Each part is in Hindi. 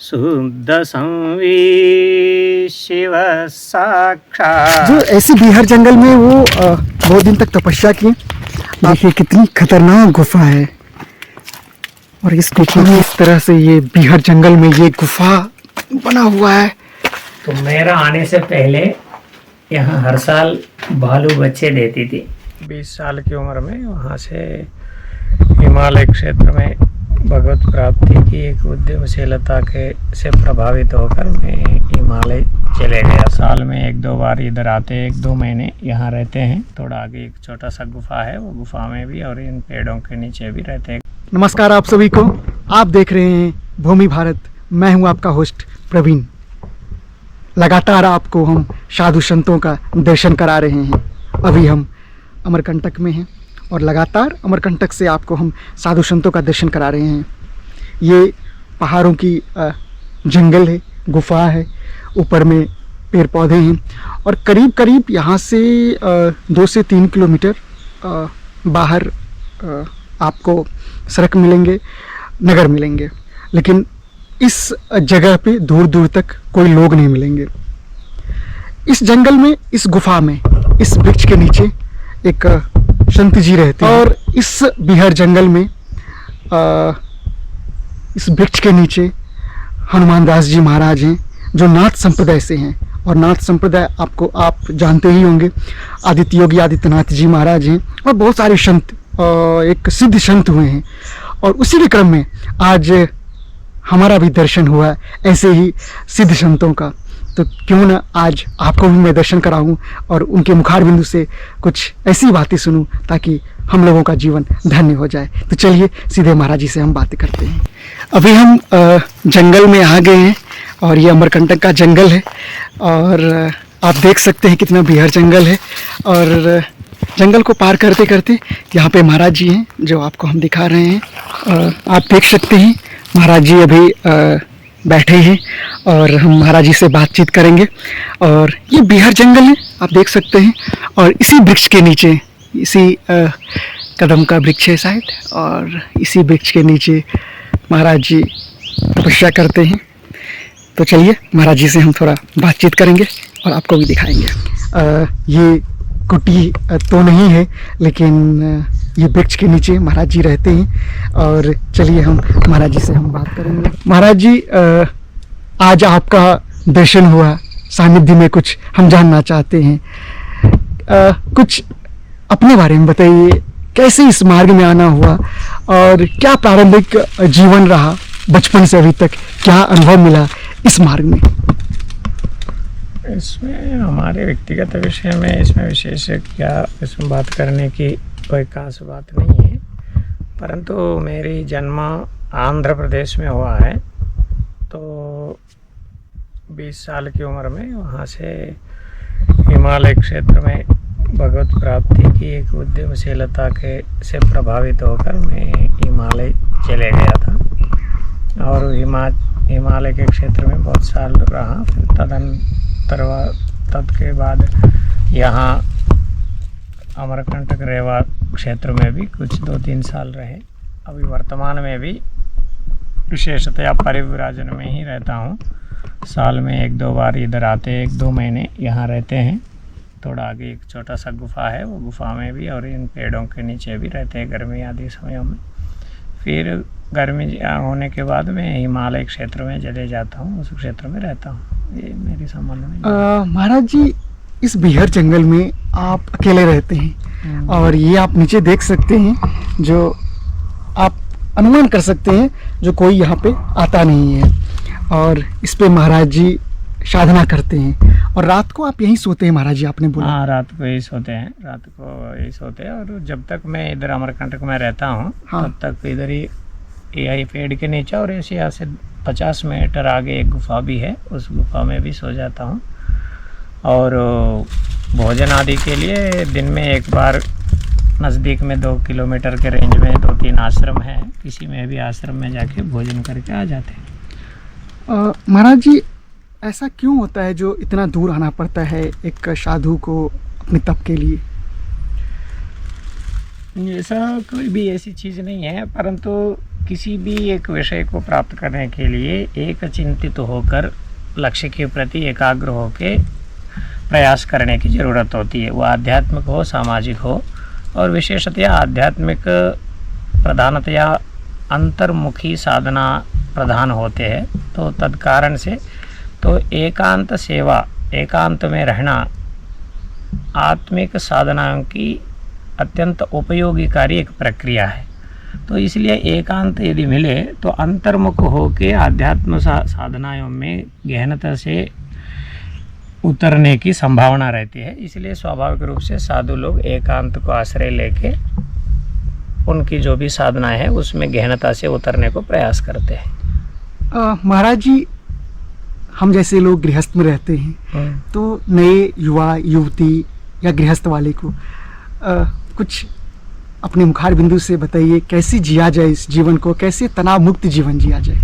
शुद्ध संवी शिव साक्षात। जो ऐसी बिहार जंगल में वो बहुत दिन तक तपस्या की। देखिए कितनी खतरनाक गुफा है, और इस गुफा में इस तरह से ये बिहार जंगल में ये गुफा बना हुआ है। तो मेरा आने से पहले यहाँ हर साल भालू बच्चे देती थी। 20 साल की उम्र में वहाँ से हिमालय क्षेत्र में भगवत प्राप्ति की एक उद्यमशीलता के से प्रभावित होकर मैं हिमालय चले गया। साल में 1-2 बार इधर आते, 1-2 महीने यहाँ रहते हैं। थोड़ा आगे एक छोटा सा गुफा है, वो गुफा में भी और इन पेड़ों के नीचे भी रहते हैं। नमस्कार आप सभी को, आप देख रहे हैं भूमि भारत। मैं हूँ आपका होस्ट प्रवीण। लगातार आपको हम साधु संतों का दर्शन करा रहे हैं। अभी हम अमरकंटक में हैं और लगातार अमरकंटक से आपको हम साधु संतों का दर्शन करा रहे हैं। ये पहाड़ों की जंगल है, गुफा है, ऊपर में पेड़ पौधे हैं और करीब करीब यहाँ से 2 से 3 किलोमीटर बाहर आपको सड़क मिलेंगे, नगर मिलेंगे, लेकिन इस जगह पे दूर दूर तक कोई लोग नहीं मिलेंगे। इस जंगल में, इस गुफा में, इस वृक्ष के नीचे एक संत जी रहते हैं। और इस बिहार जंगल में इस वृक्ष के नीचे हनुमान दास जी महाराज हैं, जो नाथ संप्रदाय से हैं। और नाथ संप्रदाय आप जानते ही होंगे, आदित्य योगी आदित्यनाथ जी महाराज हैं और बहुत सारे संत एक सिद्ध संत हुए हैं। और उसी के क्रम में आज हमारा भी दर्शन हुआ ऐसे ही सिद्ध संतों का। तो क्यों ना आज आपको भी मैं दर्शन कराऊं और उनके मुखार बिंदु से कुछ ऐसी बातें सुनूं ताकि हम लोगों का जीवन धन्य हो जाए। तो चलिए सीधे महाराज जी से हम बातें करते हैं। अभी हम जंगल में आ गए हैं और ये अमरकंटक का जंगल है और आप देख सकते हैं कितना बिहार जंगल है। और जंगल को पार करते करते यहाँ पे महाराज जी हैं जो आपको हम दिखा रहे हैं। आप देख सकते हैं महाराज जी अभी बैठे हैं और हम महाराज जी से बातचीत करेंगे। और ये बिहार जंगल है, आप देख सकते हैं। और इसी वृक्ष के नीचे, इसी कदम का वृक्ष है शायद, और इसी वृक्ष के नीचे महाराज जी तपस्या करते हैं। तो चलिए महाराज जी से हम थोड़ा बातचीत करेंगे और आपको भी दिखाएंगे। ये कुटी तो नहीं है, लेकिन ये वृक्ष के नीचे महाराज जी रहते हैं। और चलिए हम महाराज जी से हम बात करेंगे। महाराज जी, आज आपका दर्शन हुआ, सानिध्य में कुछ हम जानना चाहते हैं। कुछ अपने बारे में बताइए, कैसे इस मार्ग में आना हुआ और क्या प्रारंभिक जीवन रहा, बचपन से अभी तक क्या अनुभव मिला इस मार्ग में? इसमें हमारे व्यक्तिगत विषय में इसमें विशेष क्या इसमें बात करने की कोई खास बात नहीं है, परंतु मेरी जन्म आंध्र प्रदेश में हुआ है। तो 20 साल की उम्र में वहाँ से हिमालय क्षेत्र में भगवत प्राप्ति की एक उद्यमशीलता के से प्रभावित होकर मैं हिमालय चले गया था और हिमालय के क्षेत्र में बहुत साल रहा। फिर तद के बाद यहाँ अमरकंटक रेवा क्षेत्र में भी कुछ 2-3 साल रहे। अभी वर्तमान में भी विशेषतया परिव्राजन में ही रहता हूँ। साल में 1-2 बार इधर आते, 1-2 महीने यहाँ रहते हैं। थोड़ा आगे एक छोटा सा गुफा है, वो गुफा में भी और इन पेड़ों के नीचे भी रहते हैं गर्मी आदि समयों में। फिर गर्मी होने के बाद मैं हिमालय क्षेत्र में चले जाता हूँ, उस क्षेत्र में रहता हूँ। ये मेरी संबंध में। महाराज जी, इस बिहार जंगल में आप अकेले रहते हैं और ये आप नीचे देख सकते हैं, जो आप अनुमान कर सकते हैं जो कोई यहाँ पे आता नहीं है। और इस पे महाराज जी साधना करते हैं और रात को आप यहीं सोते हैं महाराज जी, आपने बोला? हाँ, रात को यही सोते हैं, रात को यही सोते हैं। और जब तक मैं इधर अमरकंटक में रहता हूँ, हाँ, तब तक इधर ही यही पेड़ के नीचे और ऐसे यहाँ से 50 मीटर आगे एक गुफा भी है, उस गुफा में भी सो जाता हूँ। और भोजन आदि के लिए दिन में एक बार नज़दीक में 2 किलोमीटर के रेंज में 2-3 आश्रम हैं, किसी में भी आश्रम में जाके भोजन करके आ जाते हैं। महाराज जी, ऐसा क्यों होता है जो इतना दूर आना पड़ता है एक साधु को अपने तप के लिए? ऐसा कोई भी ऐसी चीज़ नहीं है, परंतु किसी भी एक विषय को प्राप्त करने के लिए एक चिंतित होकर लक्ष्य के प्रति एकाग्र होकर प्रयास करने की ज़रूरत होती है। वो आध्यात्मिक हो, सामाजिक हो, और विशेषतया आध्यात्मिक प्रधानतया अंतर्मुखी साधना प्रधान होते हैं। तो तत्कारण से तो एकांत सेवा, एकांत में रहना आत्मिक साधनाओं की अत्यंत उपयोगीकारी एक प्रक्रिया है। तो इसलिए एकांत यदि मिले तो अंतर्मुख होकर आध्यात्म साधनाओं में गहनता से उतरने की संभावना रहती है। इसलिए स्वाभाविक रूप से साधु लोग एकांत को आश्रय लेके उनकी जो भी साधना है उसमें गहनता से उतरने को प्रयास करते हैं। महाराज जी, हम जैसे लोग गृहस्थ में रहते हैं, तो नए युवा युवती या गृहस्थ वाले को कुछ अपने मुखार बिंदु से बताइए, कैसे जिया जाए इस जीवन को, कैसे तनाव मुक्त जीवन जिया जाए।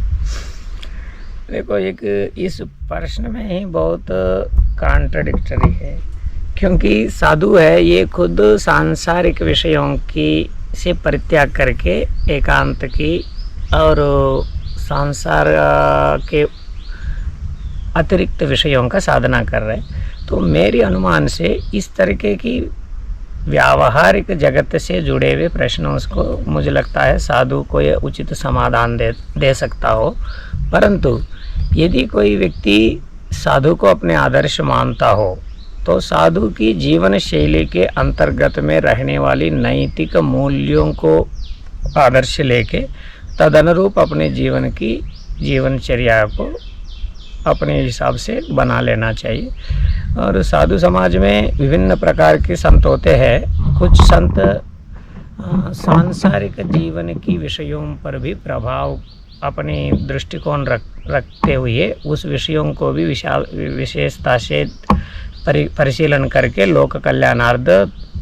देखो, एक इस प्रश्न में ही बहुत कॉन्ट्रडिक्टरी है, क्योंकि साधु है ये खुद सांसारिक विषयों की से परित्याग करके एकांत की और संसार के अतिरिक्त विषयों का साधना कर रहे हैं। तो मेरी अनुमान से इस तरीके की व्यावहारिक जगत से जुड़े हुए प्रश्नों को मुझे लगता है साधु को यह उचित समाधान दे सकता हो। परंतु यदि कोई व्यक्ति साधु को अपने आदर्श मानता हो तो साधु की जीवन शैली के अंतर्गत में रहने वाली नैतिक मूल्यों को आदर्श लेके तदनुरूप अपने जीवन की जीवनचर्या को अपने हिसाब से बना लेना चाहिए। और साधु समाज में विभिन्न प्रकार के संत होते हैं। कुछ संत सांसारिक जीवन की विषयों पर भी प्रभाव अपने दृष्टिकोण रखते हुए उस विषयों को भी विशेषता से परिशीलन करके लोक कल्याणार्थ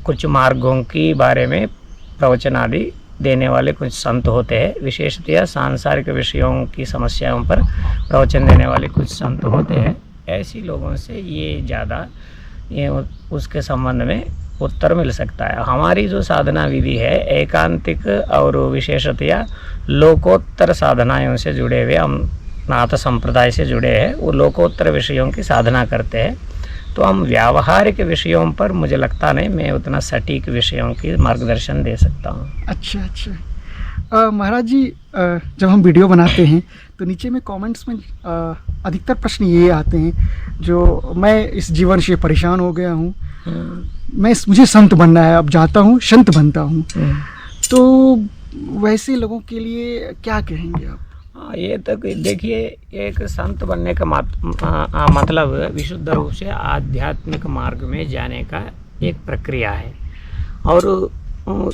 कुछ मार्गों की बारे में प्रवचन आदि देने वाले कुछ संत होते हैं। विशेषतया सांसारिक विषयों की समस्याओं पर प्रवचन देने वाले कुछ संत होते हैं। ऐसी लोगों से ये ज़्यादा उसके संबंध में उत्तर मिल सकता है। हमारी जो साधना विधि है एकांतिक और विशेषतया लोकोत्तर साधनाओं से जुड़े हुए, हम नाथ संप्रदाय से जुड़े हैं, वो लोकोत्तर विषयों की साधना करते हैं। तो हम व्यावहारिक विषयों पर मुझे लगता नहीं मैं उतना सटीक विषयों की मार्गदर्शन दे सकता हूँ। अच्छा। महाराज जी, जब हम वीडियो बनाते हैं तो नीचे में कमेंट्स में अधिकतर प्रश्न ये आते हैं, जो मैं इस जीवन से परेशान हो गया हूँ, मुझे संत बनना है, अब जाता हूँ संत बनता हूँ। तो वैसे लोगों के लिए क्या कहेंगे आप? ये तो देखिए, एक संत बनने का मतलब विशुद्ध रूप से आध्यात्मिक मार्ग में जाने का एक प्रक्रिया है। और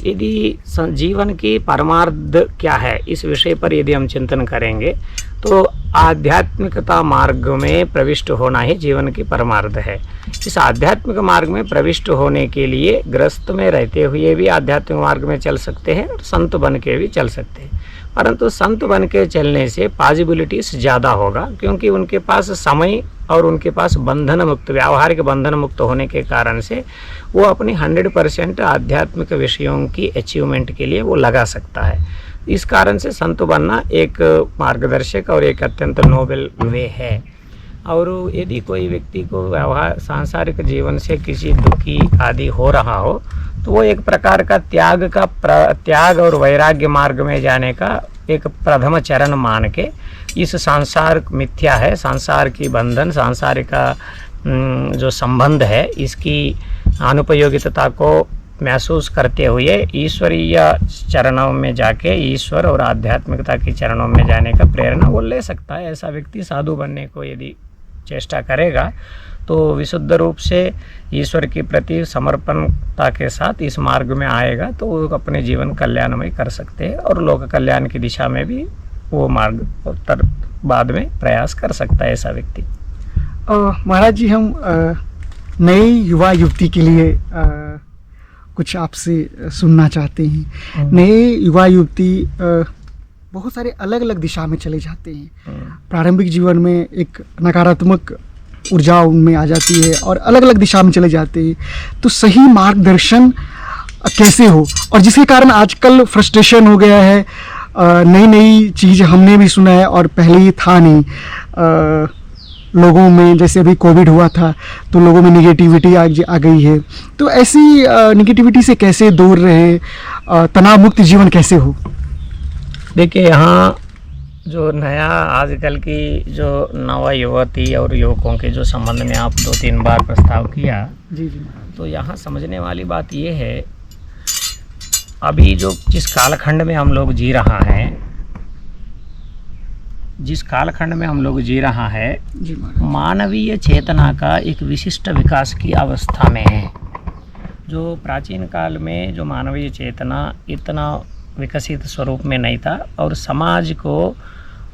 यदि जीवन की परमार्थ क्या है इस विषय पर यदि हम चिंतन करेंगे तो आध्यात्मिकता मार्ग में प्रविष्ट होना ही जीवन की परमार्थ है। इस आध्यात्मिक मार्ग में प्रविष्ट होने के लिए गृहस्थ में रहते हुए भी आध्यात्मिक मार्ग में चल सकते हैं और संत बन के भी चल सकते हैं। परंतु संत बन के चलने से पॉसिबिलिटीज ज़्यादा होगा, क्योंकि उनके पास समय और उनके पास बंधन मुक्त, व्यावहारिक बंधन मुक्त होने के कारण से वो अपनी 100% आध्यात्मिक विषयों की अचीवमेंट के लिए वो लगा सकता है। इस कारण से संत बनना एक मार्गदर्शक और एक अत्यंत नोबेल वे है। और यदि कोई व्यक्ति को व्यवहार सांसारिक जीवन से किसी दुखी आदि हो रहा हो तो वो एक प्रकार का त्याग और वैराग्य मार्ग में जाने का एक प्रथम चरण मान के इस संसार मिथ्या है, संसार की बंधन, सांसारिक का जो संबंध है, इसकी अनुपयोगिता को महसूस करते हुए ईश्वरीय चरणों में जाके ईश्वर और आध्यात्मिकता के चरणों में जाने का प्रेरणा वो ले सकता है। ऐसा व्यक्ति साधु बनने को यदि चेष्टा करेगा तो विशुद्ध रूप से ईश्वर के प्रति समर्पणता के साथ इस मार्ग में आएगा तो वो अपने जीवन कल्याणमय कर सकते हैं और लोक कल्याण की दिशा में भी वो मार्ग उत्तर बाद में प्रयास कर सकता है ऐसा व्यक्ति। महाराज जी, हम नए युवा युवती के लिए कुछ आपसे सुनना चाहते हैं। नए युवा युवती बहुत सारे अलग अलग दिशा में चले जाते हैं। प्रारंभिक जीवन में एक नकारात्मक ऊर्जा उनमें आ जाती है और अलग अलग दिशा में चले जाते हैं। तो सही मार्गदर्शन कैसे हो, और जिसके कारण आजकल फ्रस्ट्रेशन हो गया है, नई नई चीज़ हमने भी सुना है और पहले ये था नहीं। लोगों में जैसे अभी कोविड हुआ था तो लोगों में निगेटिविटी आ गई है, तो ऐसी निगेटिविटी से कैसे दूर रहे, तनाव मुक्त जीवन कैसे हो? देखिए, यहाँ जो नया आजकल की जो नवा युवती और युवकों के जो संबंध में आप 2-3 बार प्रस्ताव किया, जी जी। तो यहाँ समझने वाली बात ये है, अभी जो जिस कालखंड में हम लोग जी रहा है, जिस कालखंड में हम लोग जी रहा है, मानवीय चेतना का एक विशिष्ट विकास की अवस्था में है। जो प्राचीन काल में जो मानवीय चेतना इतना विकसित स्वरूप में नहीं था और समाज को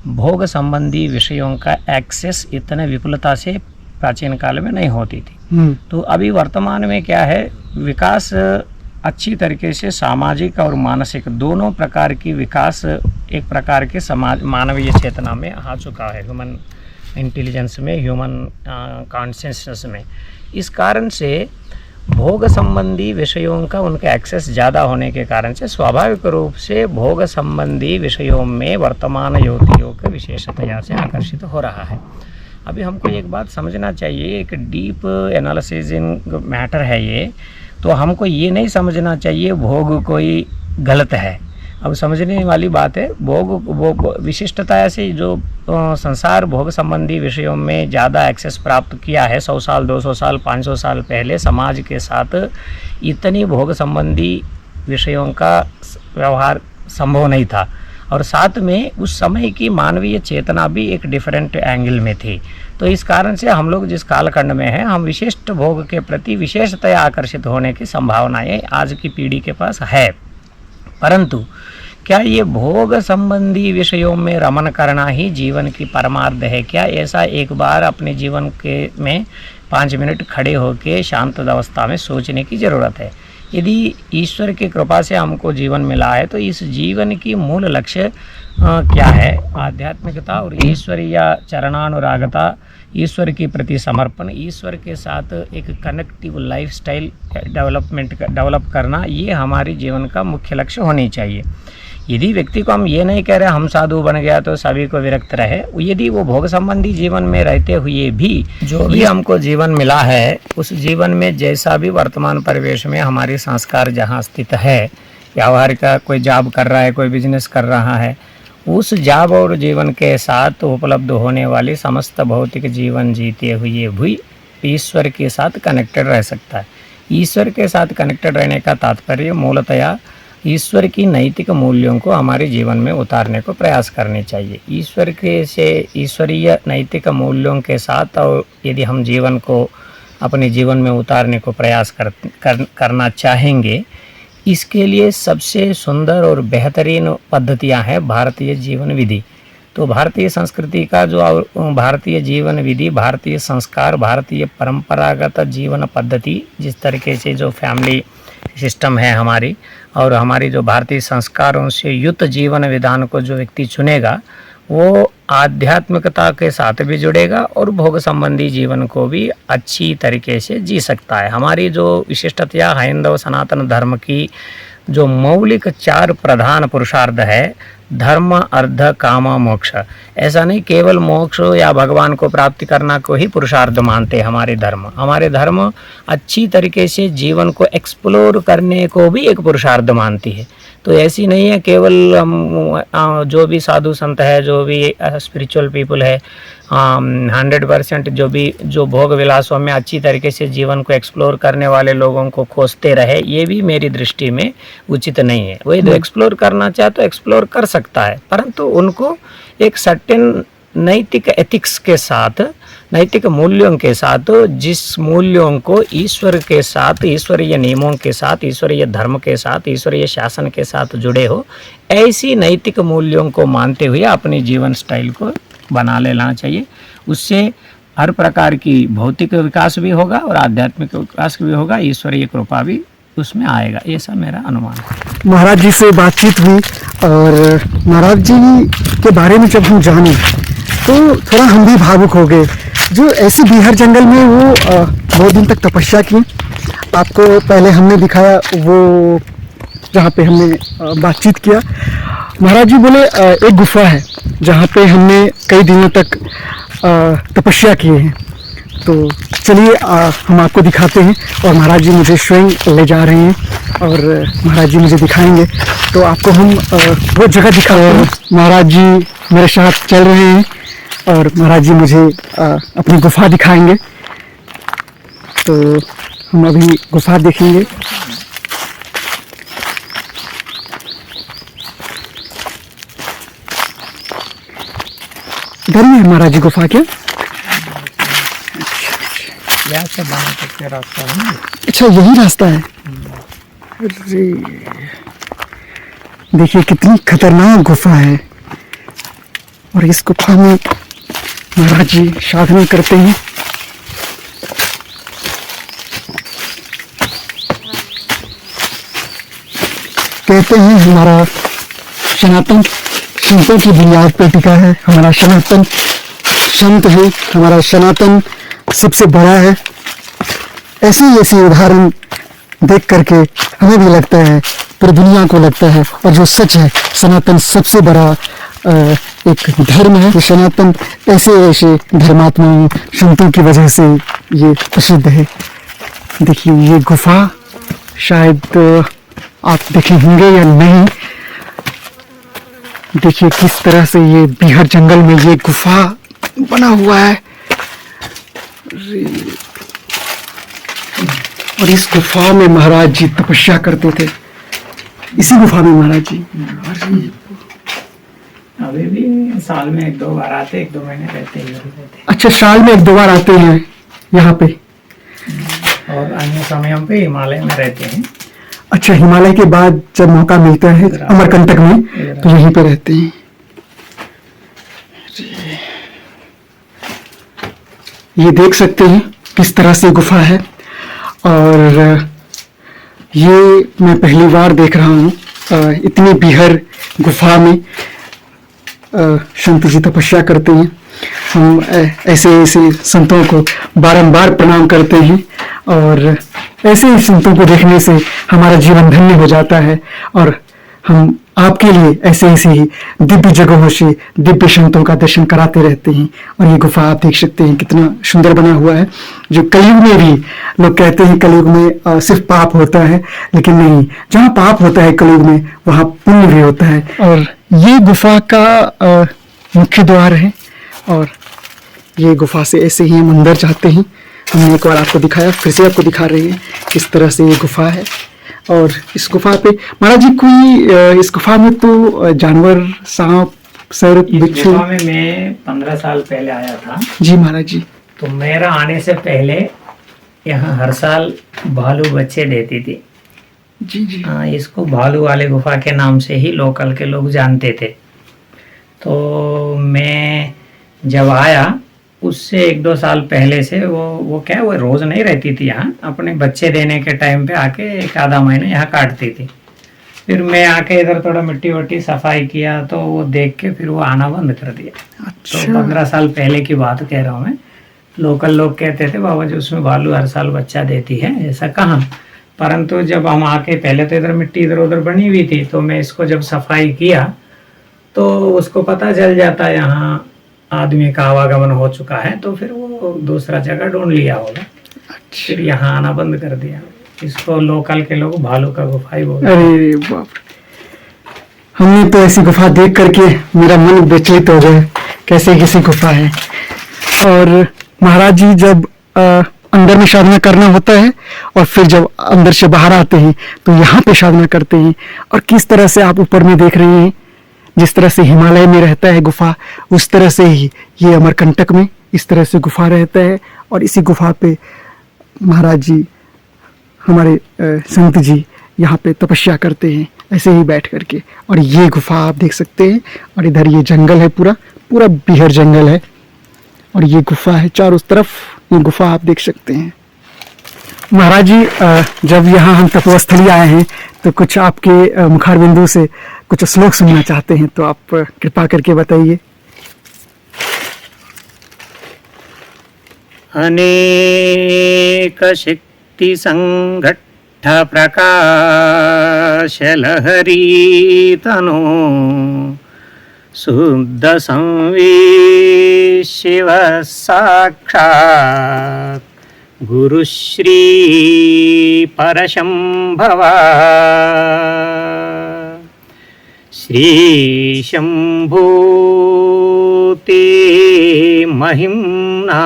भोग संबंधी विषयों का एक्सेस इतने विपुलता से प्राचीन काल में नहीं होती थी। तो अभी वर्तमान में क्या है, विकास अच्छी तरीके से सामाजिक और मानसिक दोनों प्रकार की विकास एक प्रकार के समाज मानवीय चेतना में आ चुका है, ह्यूमन इंटेलिजेंस में, ह्यूमन कॉन्शियसनेस में। इस कारण से भोग संबंधी विषयों का उनका एक्सेस ज़्यादा होने के कारण से स्वाभाविक रूप से भोग संबंधी विषयों में वर्तमान युवतियों के विशेषतया से आकर्षित हो रहा है। अभी हमको एक बात समझना चाहिए, एक डीप एनालिसिस इन मैटर है ये, तो हमको ये नहीं समझना चाहिए भोग कोई गलत है। अब समझने वाली बात है, भोग विशिष्टता ऐसे जो संसार भोग संबंधी विषयों में ज़्यादा एक्सेस प्राप्त किया है 100 साल 200 साल 500 साल पहले समाज के साथ इतनी भोग संबंधी विषयों का व्यवहार संभव नहीं था, और साथ में उस समय की मानवीय चेतना भी एक डिफरेंट एंगल में थी। तो इस कारण से हम लोग जिस कालखंड में हैं, हम विशिष्ट भोग के प्रति विशेषतया आकर्षित होने की संभावनाएं आज की पीढ़ी के पास है। परंतु क्या ये भोग संबंधी विषयों में रमन करना ही जीवन की परमार्थ है क्या? ऐसा एक बार अपने जीवन के में 5 मिनट खड़े होकर शांत अवस्था में सोचने की ज़रूरत है। यदि ईश्वर की कृपा से हमको जीवन मिला है तो इस जीवन की मूल लक्ष्य क्या है? आध्यात्मिकता और ईश्वरीय चरणानुरागता, ईश्वर के प्रति समर्पण, ईश्वर के साथ एक कनेक्टिव लाइफस्टाइल डेवलप करना, ये हमारे जीवन का मुख्य लक्ष्य होनी चाहिए। यदि व्यक्ति को हम ये नहीं कह रहे हम साधु बन गया तो सभी को विरक्त रहे, यदि वो भोग संबंधी जीवन में रहते हुए भी जो भी हमको जीवन मिला है, उस जीवन में जैसा भी वर्तमान परिवेश में हमारे संस्कार जहाँ स्थित है, व्यवहार का कोई जॉब कर रहा है, कोई बिजनेस कर रहा है, उस जॉब और जीवन के साथ उपलब्ध होने वाली समस्त भौतिक जीवन जीते हुए भी ईश्वर के साथ कनेक्टेड रह सकता है। ईश्वर के साथ कनेक्टेड रहने का तात्पर्य मूलतया ईश्वर की नैतिक मूल्यों को हमारे जीवन में उतारने को प्रयास करने चाहिए। ईश्वर के से ईश्वरीय नैतिक मूल्यों के साथ और यदि हम जीवन को अपने जीवन में उतारने को प्रयास करना चाहेंगे, इसके लिए सबसे सुंदर और बेहतरीन पद्धतियां हैं भारतीय जीवन विधि। तो भारतीय संस्कृति का जो भारतीय जीवन विधि, भारतीय संस्कार, भारतीय परंपरागत जीवन पद्धति, जिस तरीके से जो फैमिली सिस्टम है हमारी, और हमारी जो भारतीय संस्कारों से युक्त जीवन विधान को जो व्यक्ति चुनेगा, वो आध्यात्मिकता के साथ भी जुड़ेगा और भोग संबंधी जीवन को भी अच्छी तरीके से जी सकता है। हमारी जो विशिष्टता हिंदू सनातन धर्म की जो मौलिक 4 प्रधान पुरुषार्थ है, धर्म अर्थ काम मोक्ष, ऐसा नहीं केवल मोक्ष या भगवान को प्राप्ति करना को ही पुरुषार्थ मानते हमारे धर्म अच्छी तरीके से जीवन को एक्सप्लोर करने को भी एक पुरुषार्थ मानती है। तो ऐसी नहीं है केवल हम जो भी साधु संत है, जो भी स्पिरिचुअल पीपल है, 100% जो भोग विलासों में अच्छी तरीके से जीवन को एक्सप्लोर करने वाले लोगों को खोजते रहे, ये भी मेरी दृष्टि में उचित नहीं है। वही तो एक्सप्लोर करना चाहे तो एक्सप्लोर कर सकता है, परंतु उनको एक सर्टेन नैतिक एथिक्स के साथ, नैतिक मूल्यों के साथ, जिस मूल्यों को ईश्वर के साथ, ईश्वरीय नियमों के साथ, ईश्वरीय धर्म के साथ, ईश्वरीय शासन के साथ जुड़े हो, ऐसी नैतिक मूल्यों को मानते हुए अपने जीवन स्टाइल को बना लेना चाहिए। उससे हर प्रकार की भौतिक विकास भी होगा और आध्यात्मिक विकास भी होगा, ईश्वरीय कृपा भी उसमें आएगा, ऐसा मेरा अनुमान है। महाराज जी से बातचीत हुई और महाराज जी के बारे में जब हम जाने तो थोड़ा हम भी भावुक हो गए। जो ऐसे बिहार जंगल में वो बहुत दिन तक तपस्या की, आपको पहले हमने दिखाया वो जहाँ पे हमने बातचीत किया, महाराज जी बोले एक गुफा है जहाँ पे हमने कई दिनों तक तपस्या किए हैं, तो चलिए हम आपको दिखाते हैं। और महाराज जी मुझे स्वयं ले जा रहे हैं और महाराज जी मुझे दिखाएंगे, तो आपको हम वो जगह दिखाते हैं। महाराज जी मेरे साथ चल रहे हैं और महाराज जी मुझे अपनी गुफा दिखाएंगे, तो हम अभी गुफा देखेंगे। इधर में है महाराज जी गुफा क्या? यहाँ से बाहर तक के रास्ता है ना। अच्छा यही रास्ता है। अरे देखिए कितनी खतरनाक गुफा है, और इस गुफा में महाराज जी साधना करते हैं। कहते हैं हमारा सनातन संतों की बुनियाद पर टिका है, हमारा सनातन संत है, हमारा सनातन सबसे बड़ा है। ऐसे उदाहरण देख करके हमें भी लगता है, पूरी दुनिया को लगता है, और जो सच है सनातन सबसे बड़ा एक धर्म है। सनातन ऐसे धर्मात्माओं संतों की वजह से ये प्रसिद्ध है। देखिए ये गुफा शायद आप देखे होंगे या नहीं, देखिए किस तरह से ये बिहार जंगल में ये गुफा बना हुआ है। और इस गुफा में महाराज जी तपस्या करते थे, इसी गुफा में महाराज जी। अभी भी साल में 1-2 बार आते, 1-2 महीने रहते ही रहते। अच्छा साल में 1-2 बार आते हैं यहाँ पे, और अन्य समयों पे हिमालय में रहते हैं। अच्छा हिमालय के बाद जब मौका मिलता है अमरकंटक में तो यहीं पे रहते हैं। ये देख सकते हैं किस तरह से गुफा है, और ये मैं पहली बार देख रहा हूँ इतनी बीहर गुफा में संत जी तपस्या करते हैं। हम ऐसे संतों को बारंबार प्रणाम करते हैं, और ऐसे ही संतों को देखने से हमारा जीवन धन्य हो जाता है। और हम आपके लिए ऐसे ही दिव्य जगहों से दिव्य संतों का दर्शन कराते रहते हैं। और ये गुफा आप देख सकते हैं कितना सुंदर बना हुआ है, जो कलयुग में भी लोग कहते हैं कलयुग में सिर्फ पाप होता है, लेकिन नहीं, जहाँ पाप होता है कलयुग में वहाँ पुण्य भी होता है। और ये गुफा का मुख्य द्वार है, और ये गुफा से ऐसे ही हम अंदर जाते हैं। हमने एक बार आपको दिखाया, फिर से आपको दिखा रहे हैं किस तरह से ये गुफा है। और इस गुफा पे महाराज जी कोई इस गुफा में तो जानवर, सांप, सर्प, बिच्छू। गुफा में मैं 15 साल पहले आया था जी महाराज जी। तो मेरा आने से पहले यहाँ हर साल भालू बच्चे देती थी। जी जी। हाँ, इसको भालू वाले गुफा के नाम से ही लोकल के लोग जानते थे। तो मैं जब आया उससे 1-2 साल पहले से वो रोज नहीं रहती थी यहाँ, अपने बच्चे देने के टाइम पे आके 1-आधा महीने यहाँ काटती थी। फिर मैं आके इधर थोड़ा मिट्टी वट्टी सफाई किया तो वो देख के फिर वो आना बंद कर दिया। अच्छा। तो 15 साल पहले की बात कह रहा हूँ मैं। लोकल लोग कहते थे बाबा जी उसमें भालू हर साल बच्चा देती है, ऐसा कहाँ। परंतु जब हम आके, पहले तो इधर मिट्टी इधर उधर बनी हुई थी, तो मैं इसको जब सफाई किया तो उसको पता चल जाता यहाँ आदमी का आवागमन हो चुका है, तो फिर वो दूसरा जगह ढूंढ लिया होगा। फिर यहाँ आना बंद कर दिया। इसको लोकल के लोग भालू का गुफा ही बोलते हैं। अरे बाप, हमने तो ऐसी गुफा देख करके मेरा मन विचलित हो गया, कैसे किसी गुफा है। और महाराज जी जब अंदर में साधना करना होता है और फिर जब अंदर से बाहर आते हैं तो यहाँ पे साधना करते हैं। और किस तरह से आप ऊपर में देख रहे हैं, जिस तरह से हिमालय में रहता है गुफा, उस तरह से ही ये अमरकंटक में इस तरह से गुफा रहता है। और इसी गुफा पे महाराज जी, हमारे संत जी यहाँ पे तपस्या करते हैं ऐसे ही बैठ करके। और ये गुफा आप देख सकते हैं, और इधर ये जंगल है, पूरा पूरा बिहार जंगल है, और ये गुफा है चारों तरफ। ये गुफा आप देख सकते हैं। महाराज जी जब यहाँ हम तपोस्थली आए हैं तो कुछ आपके मुखारबिंदु से कुछ श्लोक सुनना चाहते हैं, तो आप कृपा करके बताइए। अनेक शक्ति संघट्ट प्रकाशलहरीतनो शुद्ध संवेशिव साक्षात् गुरुश्री परशंभवा श्री शंभो ते महिम्ना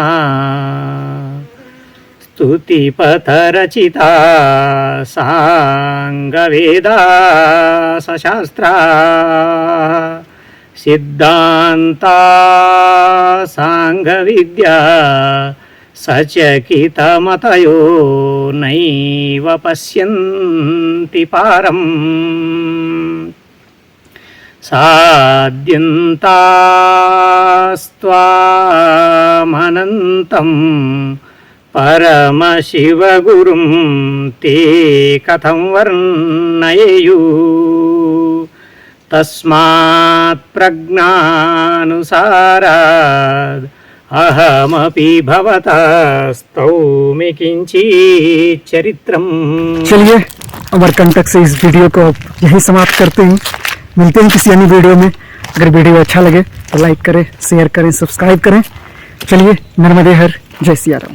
स्तुतिपथरचिता साङ्गवेदा सशास्त्रा सिद्धान्ता साङ्गविद्या सचकितमतयो नैव पश्यन्ति पारम् साद्यन्तास्त्वामनन्तं परमशिवगुरुं ते कथं वर्णयेयु तस्मात् प्रज्ञानुसारात् अहमपि भवता स्तौमि किंचित् चरित्रम्। चलिए अमरकंटक से इस वीडियो को यही समाप्त करते हैं। मिलते हैं किसी अन्य वीडियो में। अगर वीडियो अच्छा लगे तो लाइक करें, शेयर करें, सब्सक्राइब करें। चलिए नर्मदे हर, जय सिया राम।